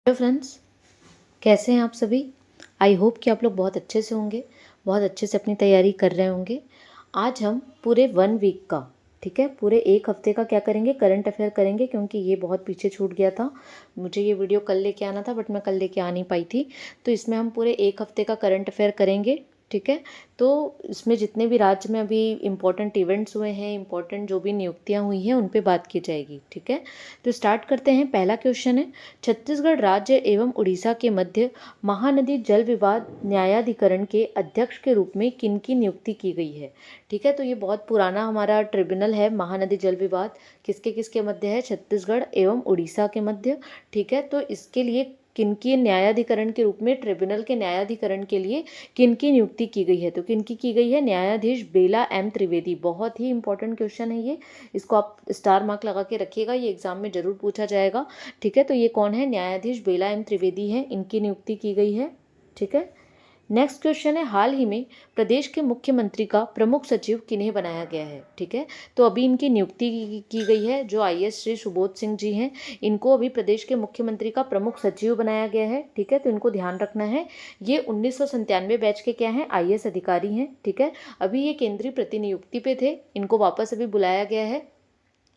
Hello friends, कैसे हैं आप सभी। आई होप कि आप लोग बहुत अच्छे से होंगे, बहुत अच्छे से अपनी तैयारी कर रहे होंगे। आज हम पूरे 1 वीक का, ठीक है, पूरे 1 हफ्ते का क्या करेंगे, करंट अफेयर करेंगे, क्योंकि ये बहुत पीछे छूट गया था। मुझे ये वीडियो कल लेके आना था बट मैं कल लेके आ नहीं पाई थी। तो इसमें हम पूरे 1 हफ्ते का करंट अफेयर करेंगे, ठीक है। तो इसमें जितने भी राज्य में अभी इम्पोर्टेंट इवेंट्स हुए हैं, इम्पोर्टेंट जो भी नियुक्तियां हुई हैं, उन पे बात की जाएगी, ठीक है। तो स्टार्ट करते हैं। पहला क्वेश्चन है, छत्तीसगढ़ राज्य एवं उड़ीसा के मध्य महानदी जल विवाद न्यायाधिकरण के अध्यक्ष के रूप में किनकी नियुक्ति की गई है। ठीक है, तो ये बहुत पुराना हमारा ट्रिब्यूनल है। महानदी जल विवाद किसके किसके मध्य है, छत्तीसगढ़ एवं उड़ीसा के मध्य, ठीक है। तो इसके लिए किनकी न्यायाधिकरण के रूप में, ट्रिब्यूनल के न्यायाधिकरण के लिए किनकी नियुक्ति की गई है, तो किनकी की गई है, न्यायाधीश बेला एम त्रिवेदी। बहुत ही इंपॉर्टेंट क्वेश्चन है ये, इसको आप स्टार मार्क लगा के रखिएगा, ये एग्जाम में जरूर पूछा जाएगा, ठीक है। तो ये कौन है, न्यायाधीश बेला एम त्रिवेदी हैं, इनकी नियुक्ति की गई है, ठीक है। नेक्स्ट क्वेश्चन है, हाल ही में प्रदेश के मुख्यमंत्री का प्रमुख सचिव किन्हें बनाया गया है, ठीक है। तो अभी इनकी नियुक्ति की गई है, जो आईएएस श्री सुबोध सिंह जी हैं, इनको अभी प्रदेश के मुख्यमंत्री का प्रमुख सचिव बनाया गया है, ठीक है। तो इनको ध्यान रखना है, ये 1997 बैच के क्या हैं, आईएएस अधिकारी हैं, ठीक है। अभी ये केंद्रीय प्रतिनियुक्ति पे थे, इनको वापस अभी बुलाया गया है।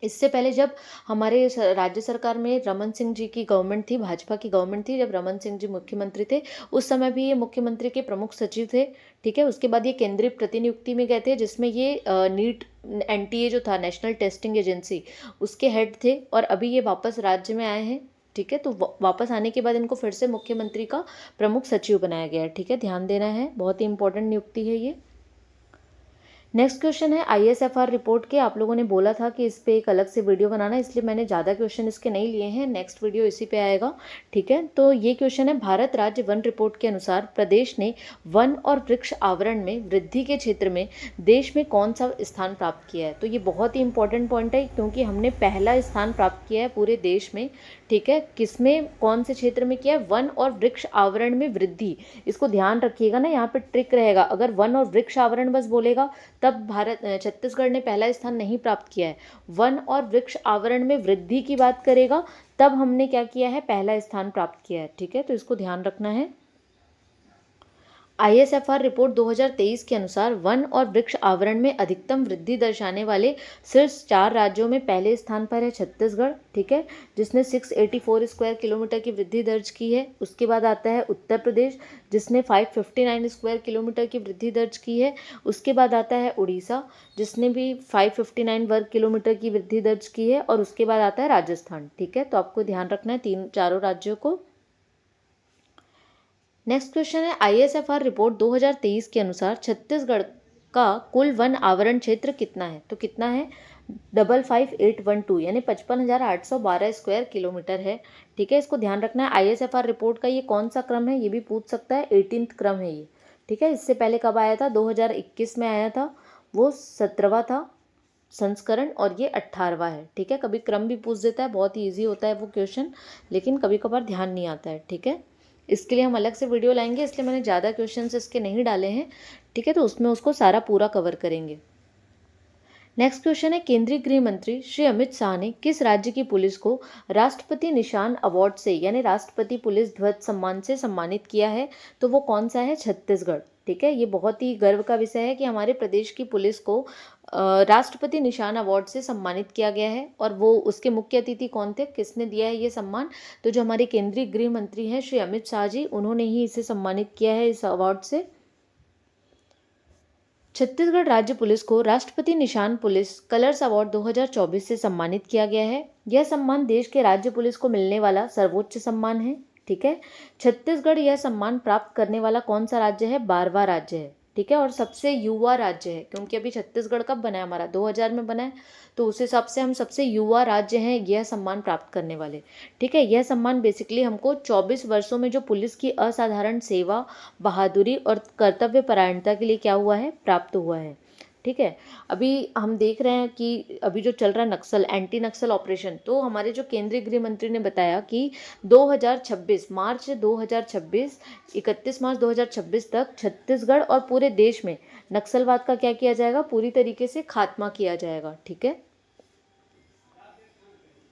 इससे पहले जब हमारे राज्य सरकार में रमन सिंह जी की गवर्नमेंट थी, भाजपा की गवर्नमेंट थी, जब रमन सिंह जी मुख्यमंत्री थे, उस समय भी ये मुख्यमंत्री के प्रमुख सचिव थे, ठीक है। उसके बाद ये केंद्रीय प्रतिनियुक्ति में गए थे, जिसमें ये नीट एनटीए जो था, नेशनल टेस्टिंग एजेंसी, उसके हेड थे। और अभी ये वापस राज्य में आए हैं, ठीक है। तो वापस आने के बाद इनको फिर से मुख्यमंत्री का प्रमुख सचिव बनाया गया है, ठीक है। ध्यान देना है, बहुत ही इंपॉर्टेंट नियुक्ति है ये। नेक्स्ट क्वेश्चन है, आईएसएफआर रिपोर्ट के, आप लोगों ने बोला था कि इस पे एक अलग से वीडियो बनाना, इसलिए मैंने ज़्यादा क्वेश्चन इसके नहीं लिए हैं, नेक्स्ट वीडियो इसी पे आएगा, ठीक है। तो ये क्वेश्चन है, भारत राज्य वन रिपोर्ट के अनुसार प्रदेश ने वन और वृक्ष आवरण में वृद्धि के क्षेत्र में देश में कौन सा स्थान प्राप्त किया है। तो ये बहुत ही इंपॉर्टेंट पॉइंट है, क्योंकि हमने पहला स्थान प्राप्त किया है पूरे देश में, ठीक है। किसमें, कौन से क्षेत्र में किया है, वन और वृक्ष आवरण में वृद्धि। इसको ध्यान रखिएगा ना, यहाँ पे ट्रिक रहेगा, अगर वन और वृक्ष आवरण बस बोलेगा तब छत्तीसगढ़ ने पहला स्थान नहीं प्राप्त किया है। वन और वृक्ष आवरण में वृद्धि की बात करेगा तब हमने क्या किया है, पहला स्थान प्राप्त किया है, ठीक है। तो इसको ध्यान रखना है। आईएसएफआर रिपोर्ट 2023 के अनुसार वन और वृक्ष आवरण में अधिकतम वृद्धि दर्शाने वाले शीर्ष 4 राज्यों में पहले स्थान पर है छत्तीसगढ़, ठीक है, जिसने 684 स्क्वायर किलोमीटर की वृद्धि दर्ज की है। उसके बाद आता है उत्तर प्रदेश, जिसने 559 स्क्वायर किलोमीटर की वृद्धि दर्ज की है। उसके बाद आता है उड़ीसा, जिसने भी 559 वर्ग किलोमीटर की वृद्धि दर्ज की है। और उसके बाद आता है राजस्थान, ठीक है। तो आपको ध्यान रखना है चारों राज्यों को। नेक्स्ट क्वेश्चन है, आईएसएफआर रिपोर्ट 2023 के अनुसार छत्तीसगढ़ का कुल वन आवरण क्षेत्र कितना है। तो कितना है, 55812, यानी 55,812 स्क्वायर किलोमीटर है, ठीक है। इसको ध्यान रखना है। आईएसएफआर रिपोर्ट का ये कौन सा क्रम है, ये भी पूछ सकता है, 18th क्रम है ये, ठीक है। इससे पहले कब आया था, 2021 में आया था, वो 17वां था संस्करण, और ये 18वां है, ठीक है। कभी क्रम भी पूछ देता है, बहुत ही ईजी होता है वो क्वेश्चन, लेकिन कभी कभार ध्यान नहीं आता है, ठीक है। इसके लिए हम अलग से वीडियो लाएंगे, इसलिए मैंने ज़्यादा क्वेश्चंस इसके नहीं डाले हैं, ठीक है। तो उसमें उसको सारा पूरा कवर करेंगे। नेक्स्ट क्वेश्चन है, केंद्रीय गृह मंत्री श्री अमित शाह ने किस राज्य की पुलिस को राष्ट्रपति निशान अवार्ड से, यानी राष्ट्रपति पुलिस ध्वज सम्मान से सम्मानित किया है। तो वो कौन सा है, छत्तीसगढ़, ठीक है। ये बहुत ही गर्व का विषय है कि हमारे प्रदेश की पुलिस को राष्ट्रपति निशान अवार्ड से सम्मानित किया गया है। और वो उसके मुख्य अतिथि कौन थे, किसने दिया है ये सम्मान, तो जो हमारे केंद्रीय गृह मंत्री हैं श्री अमित शाह जी, उन्होंने ही इसे सम्मानित किया है इस अवार्ड से। छत्तीसगढ़ राज्य पुलिस को राष्ट्रपति निशान पुलिस कलर्स अवार्ड 2024 से सम्मानित किया गया है। यह सम्मान देश के राज्य पुलिस को मिलने वाला सर्वोच्च सम्मान है, ठीक है। छत्तीसगढ़ यह सम्मान प्राप्त करने वाला कौन सा राज्य है, 12वां राज्य है, ठीक है। और सबसे युवा राज्य है, क्योंकि अभी छत्तीसगढ़ कब बना है हमारा, 2000 में बना है, तो उस हिसाब से हम सबसे युवा राज्य हैं यह सम्मान प्राप्त करने वाले, ठीक है। यह सम्मान बेसिकली हमको 24 वर्षों में जो पुलिस की असाधारण सेवा, बहादुरी और कर्तव्य परायणता के लिए क्या हुआ है, प्राप्त हुआ है, ठीक है। अभी हम देख रहे हैं कि अभी जो चल रहा है नक्सल, एंटी नक्सल ऑपरेशन, तो हमारे जो केंद्रीय गृह मंत्री ने बताया कि 2026 मार्च 2026 31 मार्च 2026 तक छत्तीसगढ़ और पूरे देश में नक्सलवाद का क्या किया जाएगा, पूरी तरीके से खात्मा किया जाएगा, ठीक है।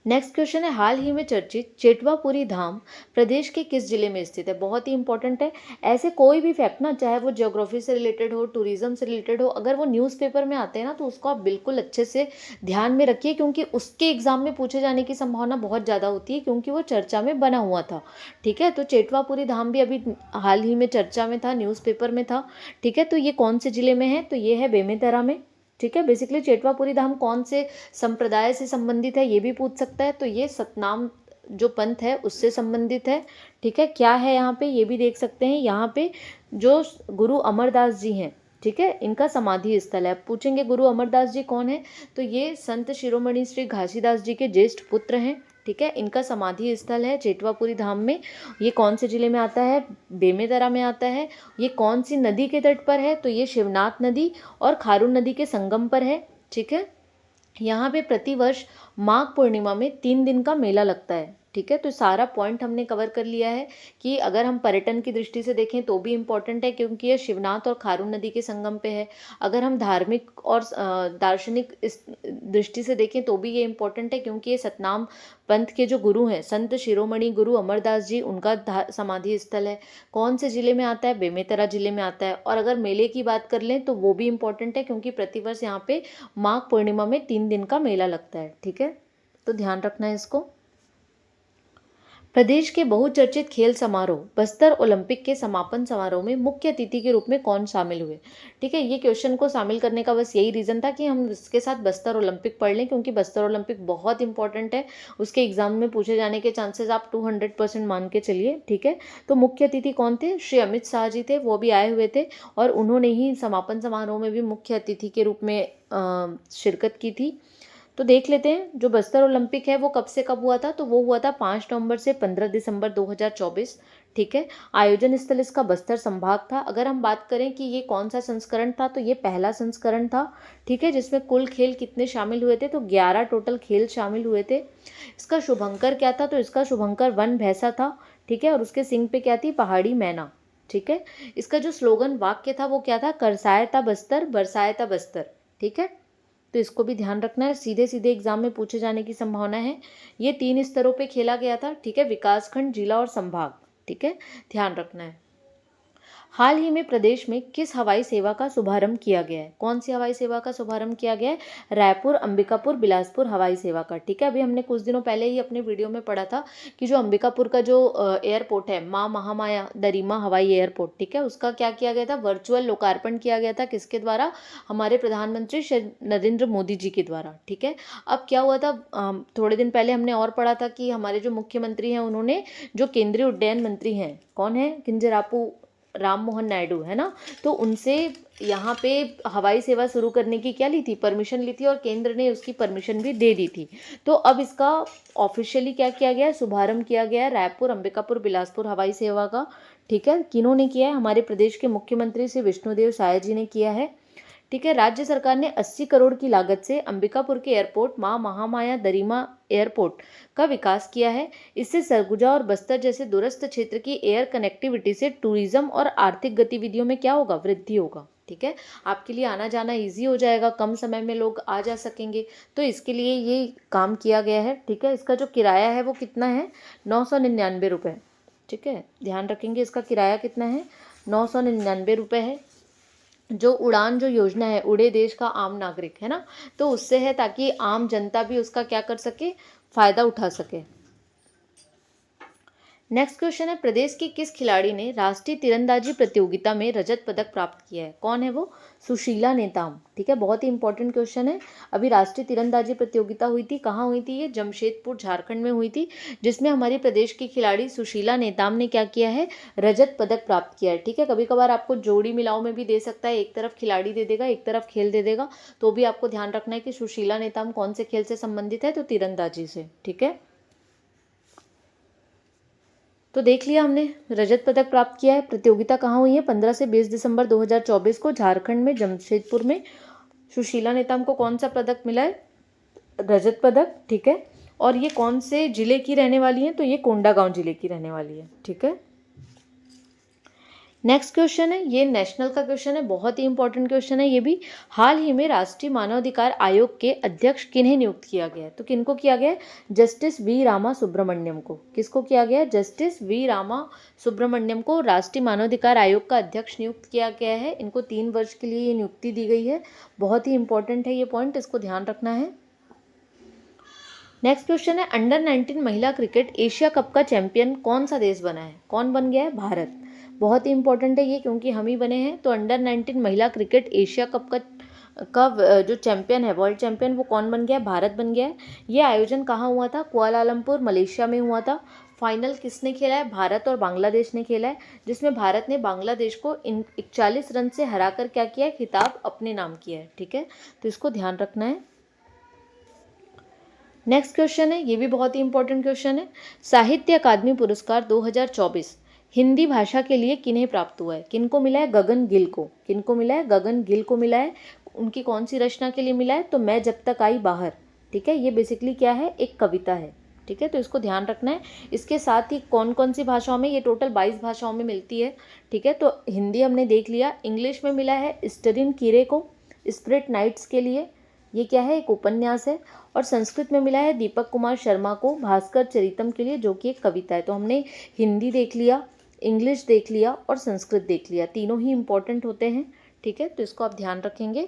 नेक्स्ट क्वेश्चन है, हाल ही में चर्चित चेटवापुरी धाम प्रदेश के किस जिले में स्थित है? बहुत ही इंपॉर्टेंट है। ऐसे कोई भी फैक्ट ना, चाहे वो ज्योग्राफी से रिलेटेड हो, टूरिज्म से रिलेटेड हो, अगर वो न्यूज़पेपर में आते हैं ना तो उसको आप बिल्कुल अच्छे से ध्यान में रखिए, क्योंकि उसके एग्जाम में पूछे जाने की संभावना बहुत ज़्यादा होती है, क्योंकि वो चर्चा में बना हुआ था। ठीक है, तो चेटवापुरी धाम भी अभी हाल ही में चर्चा में था, न्यूज़पेपर में था। ठीक है, तो ये कौन से जिले में है? तो ये है बेमेतरा में। ठीक है, बेसिकली चेटवापुरी धाम कौन से संप्रदाय से संबंधित है ये भी पूछ सकता है, तो ये सतनाम जो पंथ है उससे संबंधित है। ठीक है, क्या है यहाँ पे ये भी देख सकते हैं। यहाँ पे जो गुरु अमरदास जी हैं, ठीक है, इनका समाधि स्थल है। आप पूछेंगे गुरु अमरदास जी कौन है, तो ये संत शिरोमणि श्री घासीदास जी के ज्येष्ठ पुत्र हैं। ठीक है, इनका समाधि स्थल है चेटवापुरी धाम में। ये कौन से जिले में आता है? बेमेतरा में आता है। ये कौन सी नदी के तट पर है? तो ये शिवनाथ नदी और खारून नदी के संगम पर है। ठीक है, यहाँ पे प्रतिवर्ष माघ पूर्णिमा में 3 दिन का मेला लगता है। ठीक है, तो सारा पॉइंट हमने कवर कर लिया है कि अगर हम पर्यटन की दृष्टि से देखें तो भी इम्पोर्टेंट है, क्योंकि ये शिवनाथ और खारून नदी के संगम पे है। अगर हम धार्मिक और दार्शनिक इस दृष्टि से देखें तो भी ये इम्पोर्टेंट है, क्योंकि ये सतनाम पंथ के जो गुरु हैं संत शिरोमणि गुरु अमरदास जी, उनका समाधि स्थल है। कौन से जिले में आता है? बेमेतरा जिले में आता है। और अगर मेले की बात कर लें तो वो भी इम्पोर्टेंट है, क्योंकि प्रतिवर्ष यहाँ पे माघ पूर्णिमा में 3 दिन का मेला लगता है। ठीक है, तो ध्यान रखना है इसको। प्रदेश के बहुचर्चित खेल समारोह बस्तर ओलंपिक के समापन समारोह में मुख्य अतिथि के रूप में कौन शामिल हुए? ठीक है, ये क्वेश्चन को शामिल करने का बस यही रीज़न था कि हम इसके साथ बस्तर ओलंपिक पढ़ लें, क्योंकि बस्तर ओलंपिक बहुत इंपॉर्टेंट है। उसके एग्जाम में पूछे जाने के चांसेस आप 200% मान के चलिए। ठीक है, तो मुख्य अतिथि कौन थे? श्री अमित शाह जी थे, वो भी आए हुए थे और उन्होंने ही समापन समारोह में भी मुख्य अतिथि के रूप में शिरकत की थी। तो देख लेते हैं, जो बस्तर ओलंपिक है वो कब से कब हुआ था? तो वो हुआ था 5 नवंबर से 15 दिसंबर 2024। ठीक है, आयोजन स्थल इसका बस्तर संभाग था। अगर हम बात करें कि ये कौन सा संस्करण था, तो ये पहला संस्करण था। ठीक है, जिसमें कुल खेल कितने शामिल हुए थे? तो 11 टोटल खेल शामिल हुए थे। इसका शुभंकर क्या था? तो इसका शुभंकर वन भैंसा था। ठीक है, और उसके सिंग पे क्या थी? पहाड़ी मैना। ठीक है, इसका जो स्लोगन वाक्य था वो क्या था? करसायता बस्तर, बरसायता बस्तर। ठीक है, तो इसको भी ध्यान रखना है, सीधे सीधे एग्जाम में पूछे जाने की संभावना है। ये 3 स्तरों पे खेला गया था। ठीक है, विकास खंड, जिला और संभाग। ठीक है, ध्यान रखना है। हाल ही में प्रदेश में किस हवाई सेवा का शुभारंभ किया गया है? कौन सी हवाई सेवा का शुभारंभ किया गया है? रायपुर, अंबिकापुर, बिलासपुर हवाई सेवा का। ठीक है, अभी हमने कुछ दिनों पहले ही अपने वीडियो में पढ़ा था कि जो अंबिकापुर का जो एयरपोर्ट है, माँ महामाया दरिमा हवाई एयरपोर्ट, ठीक है, उसका क्या किया गया था? वर्चुअल लोकार्पण किया गया था। किसके द्वारा? हमारे प्रधानमंत्री श्री नरेंद्र मोदी जी के द्वारा। ठीक है, अब क्या हुआ था, थोड़े दिन पहले हमने और पढ़ा था कि हमारे जो मुख्यमंत्री हैं उन्होंने जो केंद्रीय उड्डयन मंत्री हैं, कौन है? किंजरापू राम मोहन नायडू, है ना, तो उनसे यहाँ पे हवाई सेवा शुरू करने की क्या ली थी? परमिशन ली थी, और केंद्र ने उसकी परमिशन भी दे दी थी। तो अब इसका ऑफिशियली क्या किया गया है? शुभारंभ किया गया है रायपुर, अंबिकापुर, बिलासपुर हवाई सेवा का। ठीक है, किन्होंने किया है? हमारे प्रदेश के मुख्यमंत्री श्री विष्णुदेव साय जी ने किया है। ठीक है, राज्य सरकार ने 80 करोड़ की लागत से अंबिकापुर के एयरपोर्ट माँ महामाया दरिमा एयरपोर्ट का विकास किया है। इससे सरगुजा और बस्तर जैसे दूरस्थ क्षेत्र की एयर कनेक्टिविटी से टूरिज्म और आर्थिक गतिविधियों में क्या होगा? वृद्धि होगा। ठीक है, आपके लिए आना जाना ईजी हो जाएगा, कम समय में लोग आ जा सकेंगे, तो इसके लिए ये काम किया गया है। ठीक है, इसका जो किराया है वो कितना है? 999 रुपये। ठीक है, ध्यान रखेंगे, इसका किराया कितना है? 999 रुपये है। जो उड़ान जो योजना है, उड़े देश का आम नागरिक, है ना, तो उससे है ताकि आम जनता भी उसका क्या कर सके? फायदा उठा सके। नेक्स्ट क्वेश्चन है, प्रदेश की किस खिलाड़ी ने राष्ट्रीय तीरंदाजी प्रतियोगिता में रजत पदक प्राप्त किया है? कौन है वो? सुशीला नेताम। ठीक है, बहुत ही इंपॉर्टेंट क्वेश्चन है। अभी राष्ट्रीय तीरंदाजी प्रतियोगिता हुई थी, कहाँ हुई थी? ये जमशेदपुर झारखंड में हुई थी, जिसमें हमारी प्रदेश की खिलाड़ी सुशीला नेताम ने क्या किया है? रजत पदक प्राप्त किया है। ठीक है, कभी कभार आपको जोड़ी मिलाओ में भी दे सकता है, एक तरफ खिलाड़ी दे देगा, एक तरफ खेल दे देगा, तो भी आपको ध्यान रखना है कि सुशीला नेताम कौन से खेल से संबंधित है? तो तीरंदाजी से। ठीक है, तो देख लिया हमने, रजत पदक प्राप्त किया है। प्रतियोगिता कहाँ हुई है? 15 से 20 दिसंबर 2024 को झारखंड में जमशेदपुर में। सुशीला नेताम को कौन सा पदक मिला है? रजत पदक। ठीक है, और ये कौन से जिले की रहने वाली है? तो ये कोंडागांव जिले की रहने वाली है। ठीक है, नेक्स्ट क्वेश्चन है, ये नेशनल का क्वेश्चन है, बहुत ही इंपॉर्टेंट क्वेश्चन है ये भी। हाल ही में राष्ट्रीय मानवाधिकार आयोग के अध्यक्ष किन्हें नियुक्त किया गया है? तो किनको किया गया है? जस्टिस वी रामा सुब्रमण्यम को। किसको किया गया है? जस्टिस वी रामा सुब्रमण्यम को राष्ट्रीय मानवाधिकार आयोग का अध्यक्ष नियुक्त किया गया है। इनको 3 वर्ष के लिए ये नियुक्ति दी गई है। बहुत ही इंपॉर्टेंट है ये पॉइंट, इसको ध्यान रखना है। नेक्स्ट क्वेश्चन है, अंडर 19 महिला क्रिकेट एशिया कप का चैंपियन कौन सा देश बना है? कौन बन गया है? भारत। बहुत ही इंपॉर्टेंट है ये, क्योंकि हम ही बने हैं। तो अंडर 19 महिला क्रिकेट एशिया कप का जो चैंपियन है, वर्ल्ड चैंपियन, वो कौन बन गया है? भारत बन गया है। ये आयोजन कहाँ हुआ था? कुआलालंपुर मलेशिया में हुआ था। फाइनल किसने खेला है? भारत और बांग्लादेश ने खेला है, जिसमें भारत ने बांग्लादेश को 41 रन से हराकर क्या किया है? खिताब अपने नाम किया है। ठीक है, तो इसको ध्यान रखना है। नेक्स्ट क्वेश्चन है, ये भी बहुत ही इंपॉर्टेंट क्वेश्चन है। साहित्य अकादमी पुरस्कार 2024 हिंदी भाषा के लिए किन्हें प्राप्त हुआ है? किनको मिला है? गगन गिल को। किनको मिला है? गगन गिल को मिला है। उनकी कौन सी रचना के लिए मिला है? तो मैं जब तक आई बाहर। ठीक है, ये बेसिकली क्या है? एक कविता है। ठीक है, तो इसको ध्यान रखना है। इसके साथ ही कौन कौन सी भाषाओं में? ये टोटल 22 भाषाओं में मिलती है। ठीक है, तो हिंदी हमने देख लिया। इंग्लिश में मिला है स्टरिन कीरे को स्प्रिट नाइट्स के लिए, ये क्या है? एक उपन्यास है। और संस्कृत में मिला है दीपक कुमार शर्मा को भास्कर चरितम के लिए, जो कि एक कविता है। तो हमने हिंदी देख लिया, इंग्लिश देख लिया और संस्कृत देख लिया। तीनों ही इंपॉर्टेंट होते हैं। ठीक है, तो इसको आप ध्यान रखेंगे।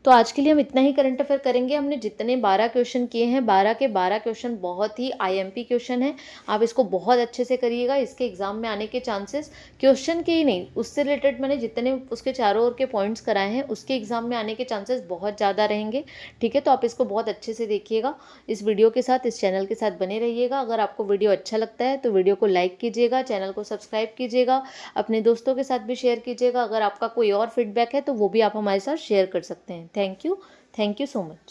तो आज के लिए हम इतना ही करंट अफेयर करेंगे। हमने जितने 12 क्वेश्चन किए हैं, 12 के 12 क्वेश्चन बहुत ही आईएमपी क्वेश्चन है। आप इसको बहुत अच्छे से करिएगा। इसके एग्जाम में आने के चांसेस क्वेश्चन के ही नहीं, उससे रिलेटेड मैंने जितने उसके चारों ओर के पॉइंट्स कराए हैं, उसके एग्जाम में आने के चांसेस बहुत ज़्यादा रहेंगे। ठीक है, तो आप इसको बहुत अच्छे से देखिएगा। इस वीडियो के साथ, इस चैनल के साथ बने रहिएगा। अगर आपको वीडियो अच्छा लगता है तो वीडियो को लाइक कीजिएगा, चैनल को सब्सक्राइब कीजिएगा, अपने दोस्तों के साथ भी शेयर कीजिएगा। अगर आपका कोई और फीडबैक है तो वो भी आप हमारे साथ शेयर कर सकते हैं। Thank you so much.